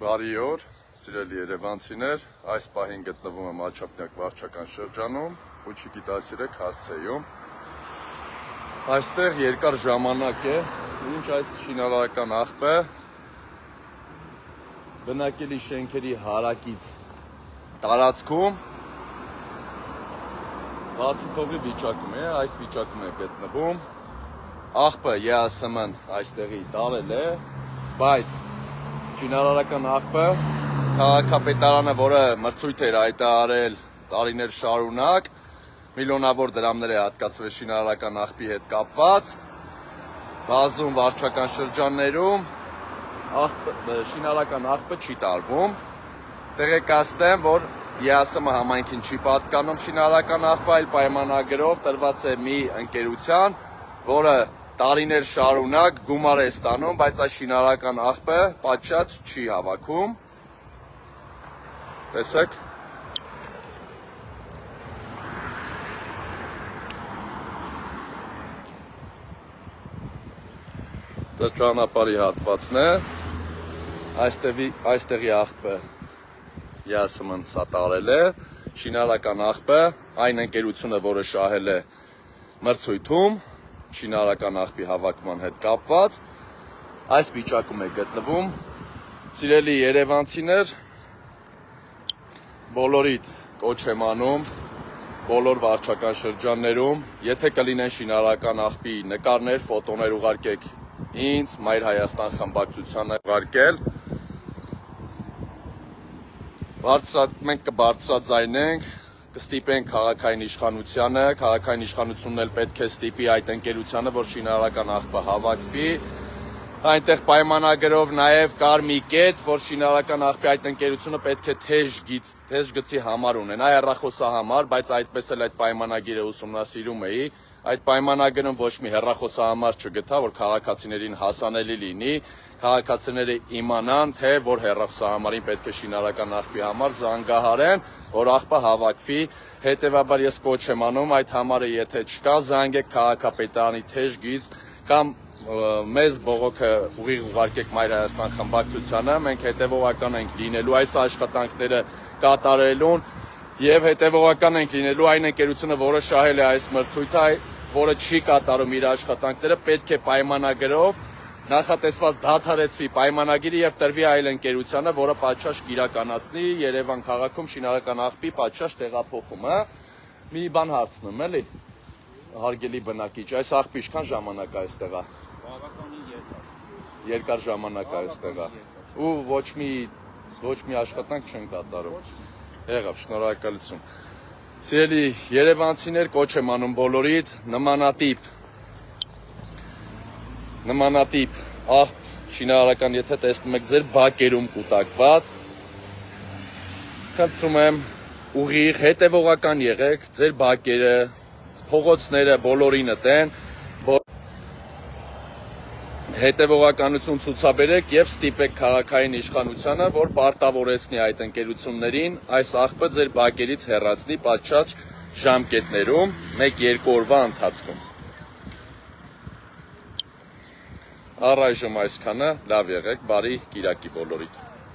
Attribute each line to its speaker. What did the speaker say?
Speaker 1: Բարի օր, սիրելի երևանցիներ, այս պահին գտնվում եմ Աջափնյակ վարչական շրջանում, Ֆուչիկի 13 հասցեում։ Այստեղ երկար ժամանակ է, ինչ այս շինարարական աղբը բնակելի շենքերի հարակից տարածքում բացի թողի վիճակում է, այս վիճակում է գտնվում։ Աղբը ԵԱՍՄ-ն այստեղի տարել է, բայց շինարարական աղբը քաղաքապետարանը, որը մրցույթ էր հայտարարել տարիներ շարունակ, միլիոնավոր դրամներ է հատկացվել շինարարական աղբի հետ կապված, բազում վարչական շրջաններում շինարարական աղբը չի տարվում։ Տեղեկացնեմ, որ ԵԱՍՄ համայնքին չի պատկանում շինարարական աղբը, այլ պայմանագրով տրված է մի ընկերության, որը տարիներ շարունակ գումար է ստանում, բայց այս շինարարական աղբը պատշաճ չի հավաքում։ Տեսեք։ Դա ճանապարհի հատվածն է։ Այստեղի աղբը ԵԱՍՄ-ն սա տարել է, շինարարական աղբը այն ընկերությունը, որը շահել է մրցույթում շինարարական աղբի հավաքման հետ կապված, այս վիճակում է գտնվում։ Սիրելի երևանցիներ, բոլորիդ կոչ եմ անում, բոլոր վարչական շրջաններում, եթե կլինեն շինարարական աղբի նկարներ, ֆոտոներ ուղարկեք ինձ, Մայր Հայաստան խմբակցությանը ուղարկել։ Մենք կբարձրաձայնենք, կստիպենք քաղաքային իշխանությանը, քաղաքային իշխանությունն էլ պետք է ստիպի այդ ընկերությանը, որ շինարարական աղբը հավաքվի։ Այնտեղ պայմանագրով նաև կար մի կետ, որ շինարարական աղբի այդ ընկերությունը պետք է թեժ գծի համար ունենա, հեռախոսահամար, բայց այդպես էլ այդ պայմանագիրը ուսումնասիրում էի, այդ պայմանագրում ոչ մի հեռախոսահամար չգտա, որ քաղաքացիներին հասանելի լինի, քաղաքացիները իմանան, թե որ հեռախոսահամարին պետք է շինարարական աղբի համար զանգահարեն, որ աղբը հավաքվի։ Հետևաբար ես կոչ եմ անում, այդ համարը եթե չկա, զանգեք քաղաքապետարանի թեժ գիծ կամ մեզ բողոքը ուղիղ ուղարկեք Մայր Հայաստան խմբակցությանը, մենք հետևողական ենք լինելու այս աշխատանքները կատարելուն եւ հետևողական ենք լինելու այն ընկերությունը, որը շահել է այս մրցույթը, որը չի կատարում իր աշխատանքները, պետք է պայմանագրով նախատեսված դադարեցվի պայմանագիրը եւ տրվի այլ ընկերությանը, որը պատշաճ կիրականացնի Երևան քաղաքում շինարարական աղբի պատշաճ տեղափոխումը։ Մի բան հարցնում էլի, հարգելի բնակիչ, այս աղբը ինչքան ժամանակ է այստեղ է։ Երկար ժամանակ է այստեղ է։ Ու ոչ մի աշխատանք չեն կատարում։ Եղավ, շնորհակալություն։ Սիրելի երևանցիներ, կոչ եմ անում բոլորիդ նմանատիպ աղբ շինարարական, եթե տեսնում եք ձեր բակերում կուտակված, խնդրում եմ ուղիղ հետևողական եղեք, ձեր բակերը, փողոցները բոլորինը տեն, հետևողականություն ցուցաբերեք եւ ստիպեք քաղաքային իշխանությանը, որ պարտավորեցնի այդ ընկերություններին այս աղբը ձեր բակերից հեռացնի պատշաճ ժամկետներում 1-2 օրվա ընթացքում։ Առայժմ այսքանը, լավ եղեք, բարի կիրակի բոլորիդ։